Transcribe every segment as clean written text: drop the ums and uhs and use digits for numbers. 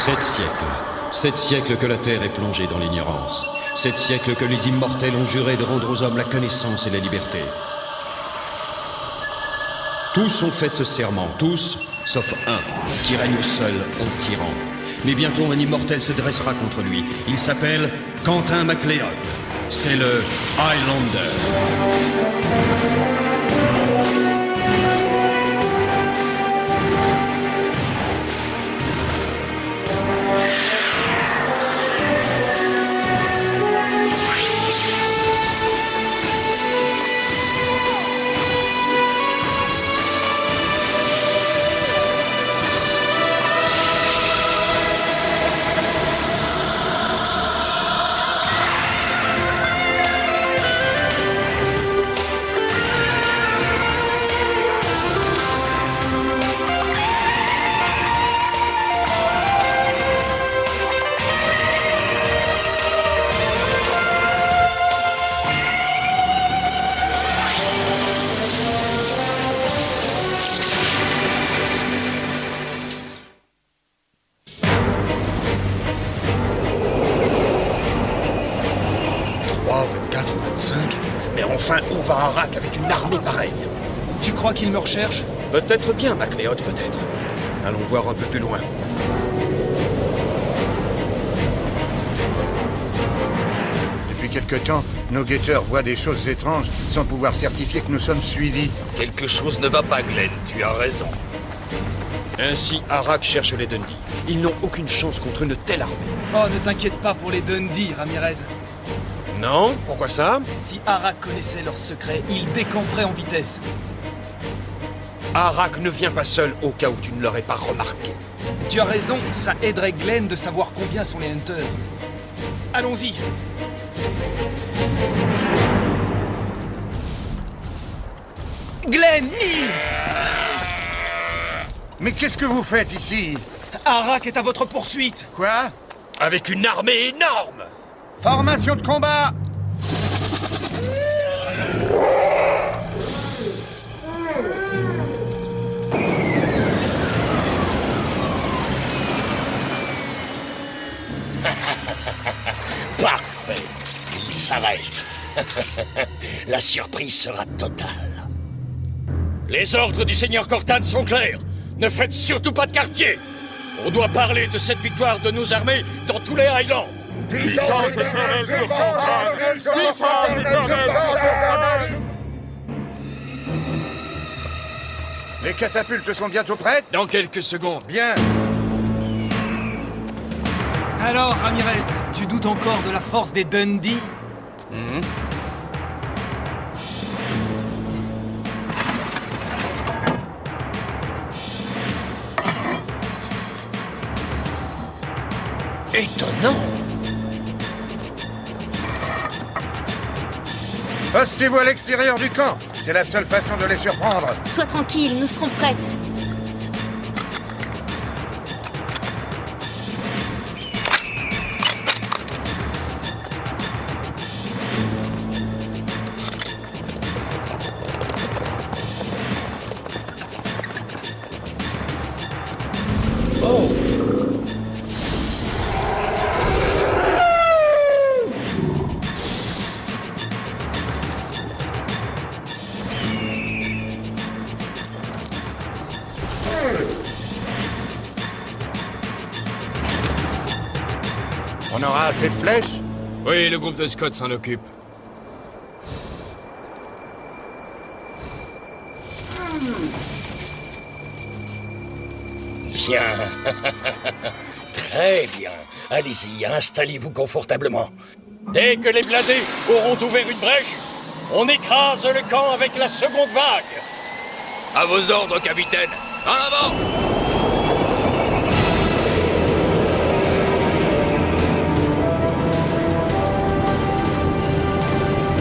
7 siècles. 7 siècles que la Terre est plongée dans l'ignorance. 7 siècles que les immortels ont juré de rendre aux hommes la connaissance et la liberté. Tous ont fait ce serment, tous, sauf un, qui règne seul en tyran. Mais bientôt un immortel se dressera contre lui. Il s'appelle Quentin MacLeod. C'est le Highlander. Mais enfin, où va Arak avec une armée pareille? Tu crois qu'il me recherche? Peut-être bien, MacLeod, peut-être. Allons voir un peu plus loin. Depuis quelque temps, nos guetteurs voient des choses étranges sans pouvoir certifier que nous sommes suivis. Quelque chose ne va pas, Glenn, tu as raison. Ainsi, Arak cherche les Dundee. Ils n'ont aucune chance contre une telle armée. Oh, ne t'inquiète pas pour les Dundee, Ramirez. Non? Pourquoi ça? Si Arak connaissait leurs secrets, il décamperait en vitesse. Arak ne vient pas seul au cas où tu ne l'aurais pas remarqué. Tu as raison, ça aiderait Glenn de savoir combien sont les Hunters. Allons-y. Glenn, Neil! Mais qu'est-ce que vous faites ici? Arak est à votre poursuite. Quoi? Avec une armée énorme! Formation de combat! Parfait. Il s'arrête. La surprise sera totale. Les ordres du seigneur Cortan sont clairs. Ne faites surtout pas de quartier. On doit parler de cette victoire de nos armées dans tous les Highlands. Puissance éternelle sur son crâne! Puissance éternelle sur son crâne! Les catapultes sont bientôt prêtes? Dans quelques secondes. Bien. Alors, Ramirez, tu doutes encore de la force des Dundee? Étonnant! Postez-vous à l'extérieur du camp. C'est la seule façon de les surprendre. Sois tranquille, nous serons prêtes. On aura assez de flèches? Oui, le groupe de Scott s'en occupe. Bien. Très bien. Allez-y, installez-vous confortablement. Dès que les blindés auront ouvert une brèche, on écrase le camp avec la seconde vague. À vos ordres, capitaine. En avant!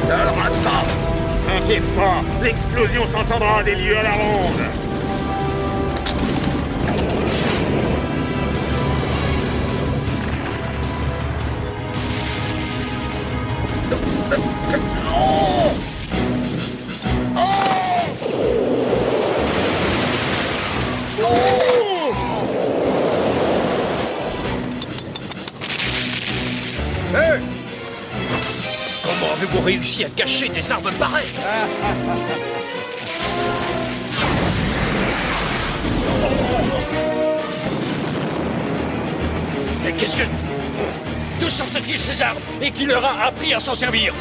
Ne le rate pas! T'inquiète pas, l'explosion s'entendra des lieux à la ronde! réussi à cacher des armes pareilles? Mais qu'est-ce que... D'où sortent-ils ces armes? Et qui leur a appris à s'en servir?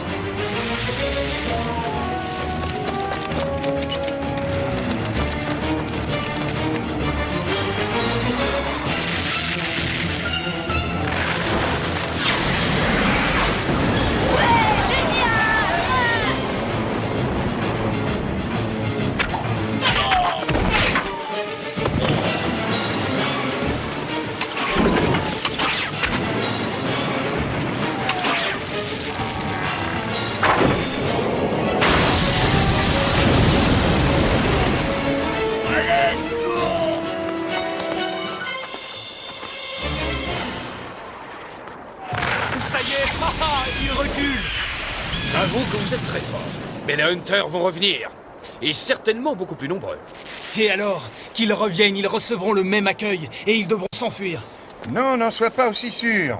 Ça y est, il recule. J'avoue que vous êtes très fort. Mais les Hunters vont revenir. Et certainement beaucoup plus nombreux. Et alors, qu'ils reviennent, ils recevront le même accueil, et ils devront s'enfuir. Non, n'en sois pas aussi sûr.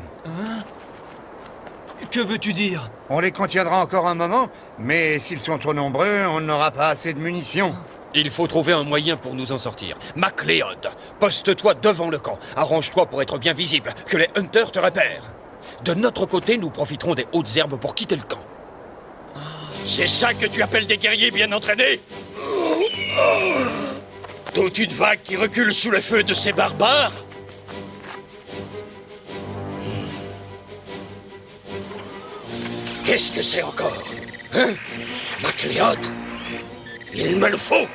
Que veux-tu dire? On les contiendra encore un moment, mais s'ils sont trop nombreux, on n'aura pas assez de munitions. Il faut trouver un moyen pour nous en sortir. MacLeod, poste-toi devant le camp. Arrange-toi pour être bien visible, que les Hunters te repèrent. De notre côté, nous profiterons des hautes herbes pour quitter le camp. C'est ça que tu appelles des guerriers bien entraînés? Toute une vague qui recule sous le feu de ces barbares? Qu'est-ce que c'est encore? Hein? MacLeod? Il me le faut!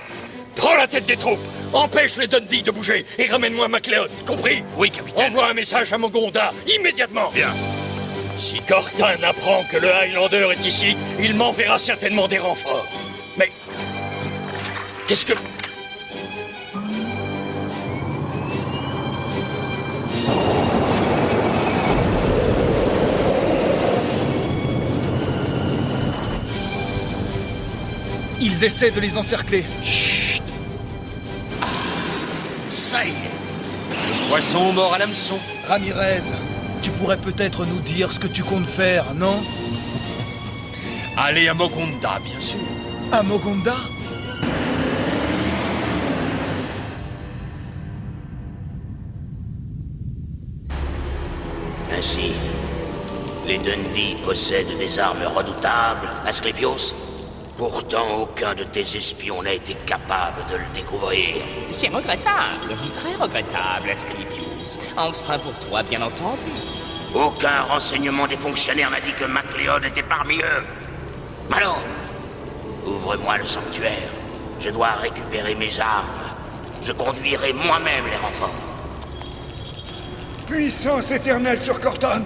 Prends la tête des troupes! Empêche les Dundee de bouger et ramène-moi MacLeod, compris? Oui, capitaine. Envoie un message à Mogonda, immédiatement! Bien. Si Cortan apprend que le Highlander est ici, il m'enverra certainement des renforts. Mais... qu'est-ce que... Ils essaient de les encercler. Chut! Ah, ça y est! Poisson mort à l'hameçon. Ramirez, tu pourrais peut-être nous dire ce que tu comptes faire, non? Allez à Mogonda, bien sûr. À Mogonda? Ainsi, les Dundee possèdent des armes redoutables, Asclepios. Pourtant, aucun de tes espions n'a été capable de le découvrir. C'est regrettable, très regrettable, Asclepius. Enfin pour toi, bien entendu. Aucun renseignement des fonctionnaires n'a dit que MacLeod était parmi eux. Malone, ouvre-moi le sanctuaire. Je dois récupérer mes armes. Je conduirai moi-même les renforts. Puissance éternelle sur Cortan!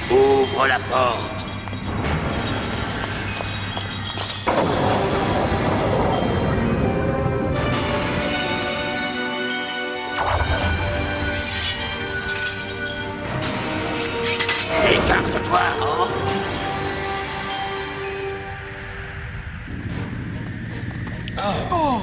Ouvre la porte. Écarte-toi. Oh. Oh!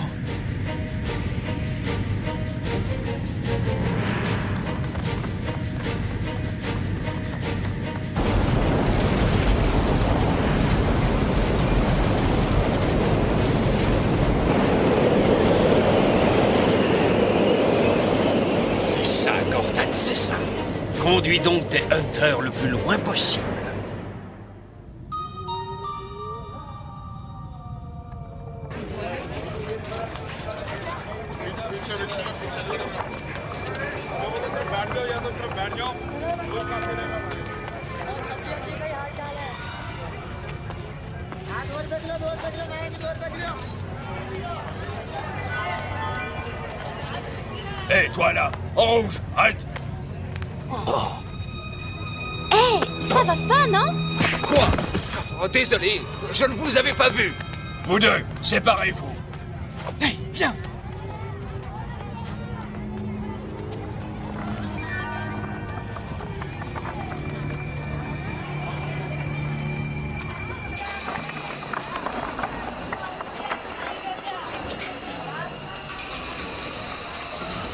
C'est ça, Cortan, c'est ça. Conduis donc tes Hunters le plus loin possible. Hé, toi là! En rouge, halte! Ça va pas, non? Quoi? Oh, désolé, je ne vous avais pas vu. Vous deux, séparez-vous! Hey, viens!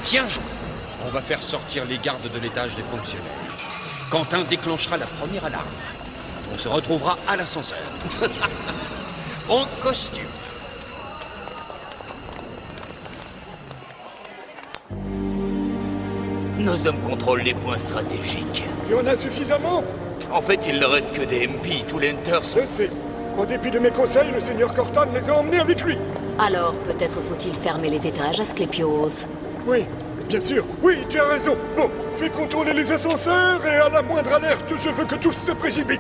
Bien joué. On va faire sortir les gardes de l'étage des fonctionnaires. Quentin déclenchera la première alarme. On se retrouvera à l'ascenseur. En costume. Nos hommes contrôlent les points stratégiques. Il y en a suffisamment? En fait, il ne reste que des MP. Tous les Hunters sont... Je sais. En dépit de mes conseils, le seigneur Cortan les a emmenés avec lui. Alors, peut-être faut-il fermer les étages, Asclepios. Oui, bien sûr. Oui, tu as raison. Bon, fais contourner les ascenseurs et à la moindre alerte, je veux que tous se précipitent.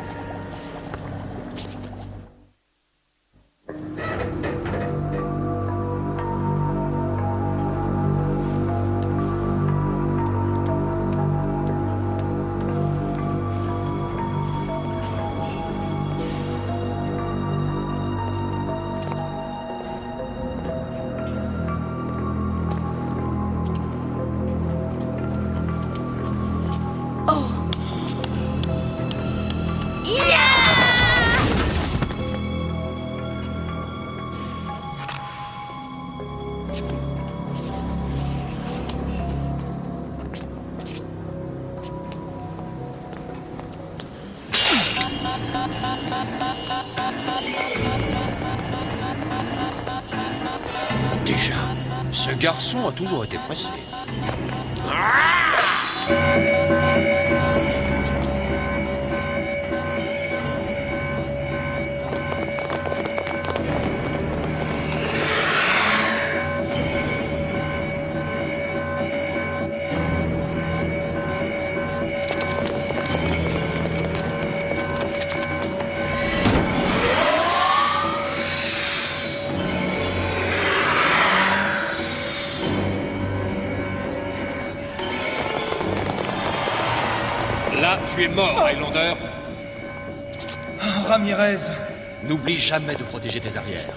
Déjà, ce garçon a toujours été pressé. Là, tu es mort, Highlander. Ramirez. N'oublie jamais de protéger tes arrières.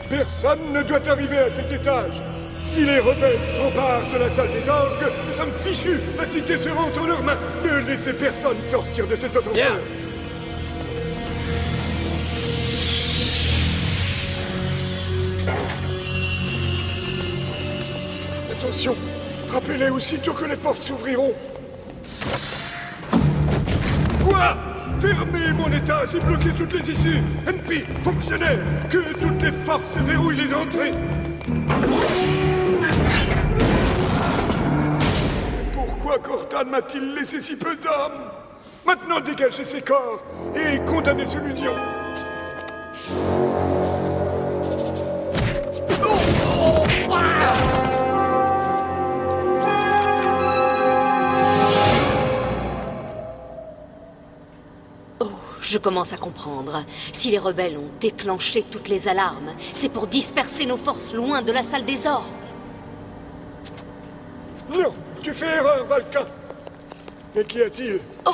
Personne ne doit arriver à cet étage. Si les rebelles s'emparent de la salle des orgues, nous sommes fichus. La cité sera entre leurs mains. Ne laissez personne sortir de cet ascenseur. Bien. Attention, frappez-les aussitôt que les portes s'ouvriront. Quoi? Fermez mon étage et bloquez toutes les issues. MP, fonctionnaires, que toutes les forces verrouillent les entrées. Pourquoi Cortan m'a-t-il laissé si peu d'hommes? Maintenant dégagez ces corps et condamnez ce l'Union. Je commence à comprendre. Si les rebelles ont déclenché toutes les alarmes, c'est pour disperser nos forces loin de la salle des orgues. Non, tu fais erreur, Valka. Mais qu'y a-t-il? Oh.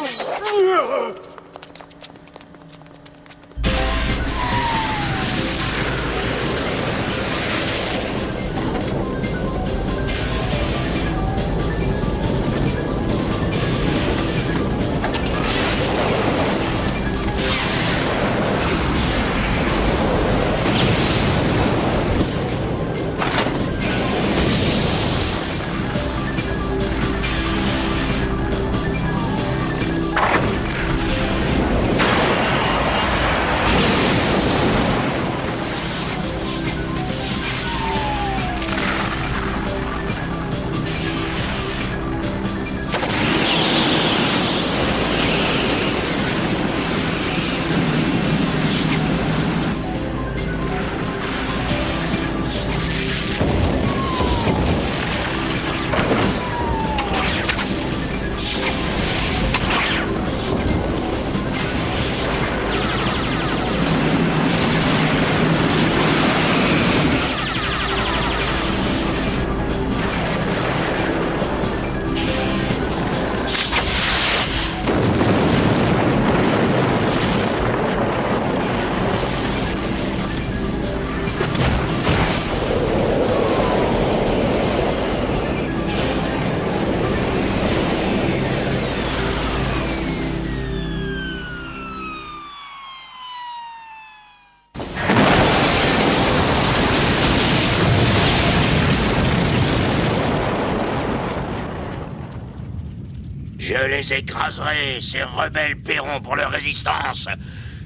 les écraserai, ces rebelles paieront pour leur résistance.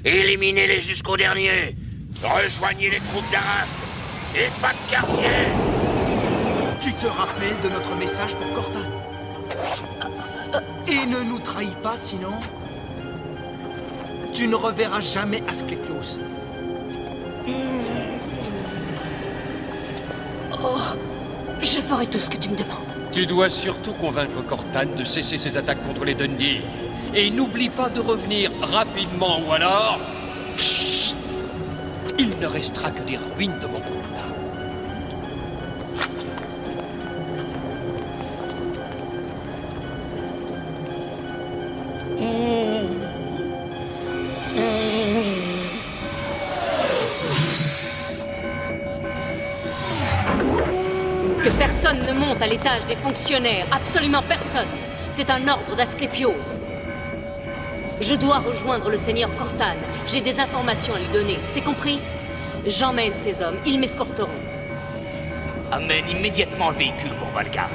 Éliminez-les jusqu'au dernier. Rejoignez les troupes d'Arak. Et pas de quartier. Tu te rappelles de notre message pour Cortan? Et ne nous trahis pas, sinon... Tu ne reverras jamais Asclepios. Oh, je ferai tout ce que tu me demandes. Tu dois surtout convaincre Cortan de cesser ses attaques contre les Dundee. Et n'oublie pas de revenir rapidement, ou alors... Psst, il ne restera que des ruines de Mokunda. Que personne ne monte à l'étage des fonctionnaires, absolument personne. C'est un ordre d'Asclepios. Je dois rejoindre le seigneur Cortan. J'ai des informations à lui donner, c'est compris? J'emmène ces hommes, ils m'escorteront. Amène immédiatement le véhicule pour Valka.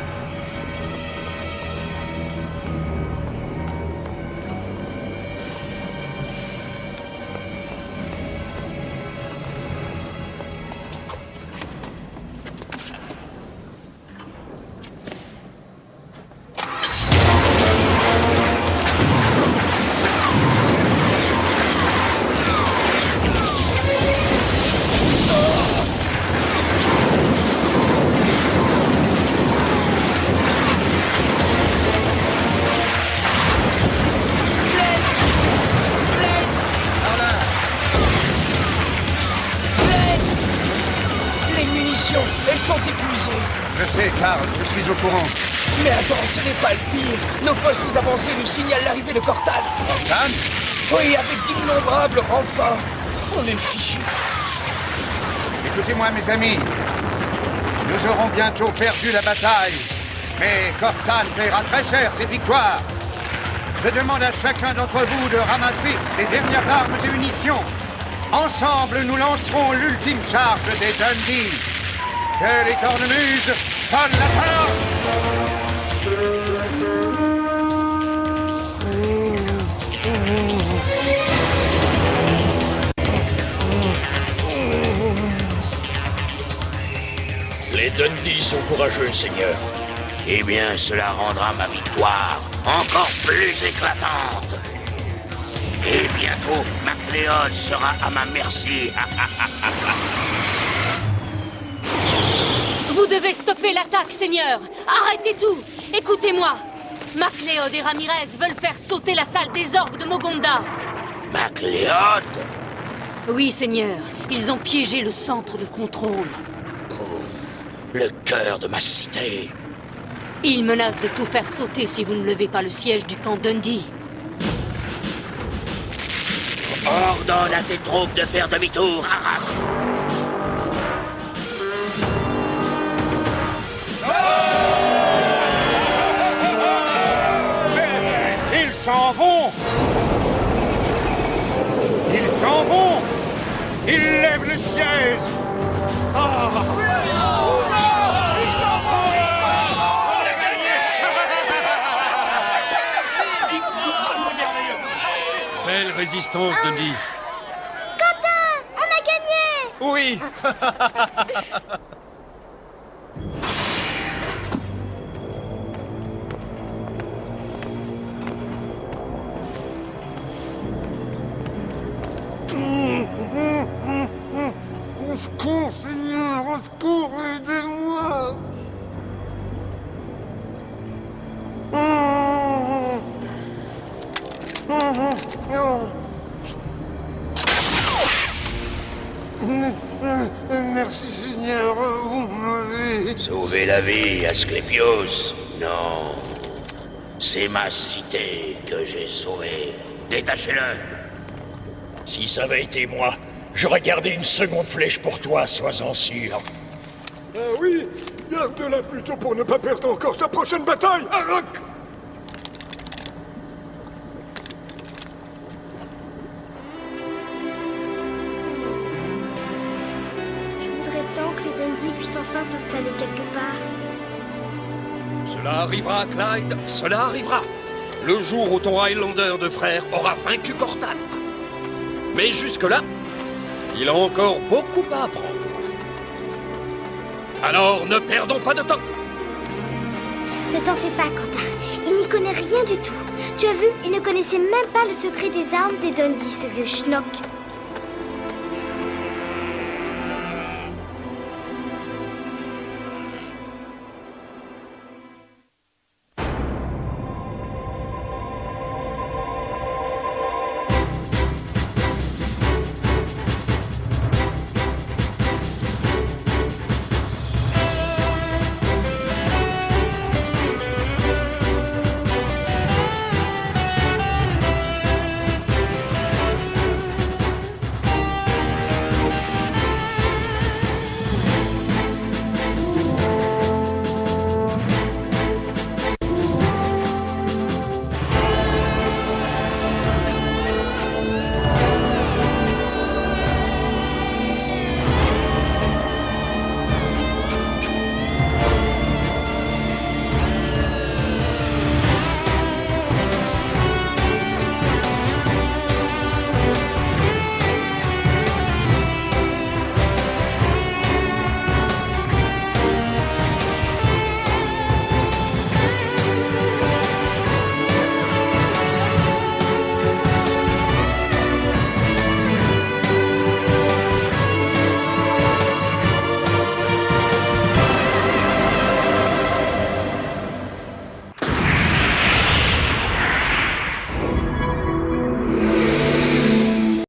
Elles sont épuisées. Je sais, Karl, je suis au courant. Mais attends, ce n'est pas le pire. Nos postes avancés nous signalent l'arrivée de Cortan. Cortan? Oui, avec d'innombrables renforts. On est fichus. Écoutez-moi, mes amis. Nous aurons bientôt perdu la bataille. Mais Cortan paiera très cher ses victoires. Je demande à chacun d'entre vous de ramasser les dernières armes et munitions. Ensemble, nous lancerons l'ultime charge des Dundee. Que les cornemuses sonnent la charge! Les Dundee sont courageux, Seigneur. Eh bien, cela rendra ma victoire encore plus éclatante. Et bientôt, MacLeod sera à ma merci. Vous devez stopper l'attaque, seigneur. Arrêtez tout. Écoutez-moi. MacLeod et Ramirez veulent faire sauter la salle des orgues de Mogonda. MacLeod? Oui, seigneur. Ils ont piégé le centre de contrôle. Le cœur de ma cité. Ils menacent de tout faire sauter si vous ne levez pas le siège du camp Dundee. Ordonne à tes troupes de faire demi-tour, Arak. Ils s'en vont! Ils s'en vont! Ils lèvent le siège! Ah! Ils s'en vont! On a gagné! Belle résistance, Dundee. Cortan, on a gagné! Oui. Au secours, Seigneur! Au secours, aidez-moi! Merci, Seigneur, vous m'avez... Sauver la vie, Asclepios? Non. C'est ma cité que j'ai sauvée. Détachez-le. Si ça avait été moi, j'aurais gardé une seconde flèche pour toi, sois-en sûr. Ah oui, garde-la plutôt pour ne pas perdre encore ta prochaine bataille, Arak! Je voudrais tant que les Dundee puissent enfin s'installer quelque part. Cela arrivera, Clyde, cela arrivera. le jour où ton Highlander de frère aura vaincu Cortan. Mais jusque-là, il a encore beaucoup à apprendre. Alors, ne perdons pas de temps. Ne t'en fais pas, Quentin. Il n'y connaît rien du tout. Tu as vu, il ne connaissait même pas le secret des armes des Dundee, ce vieux schnock.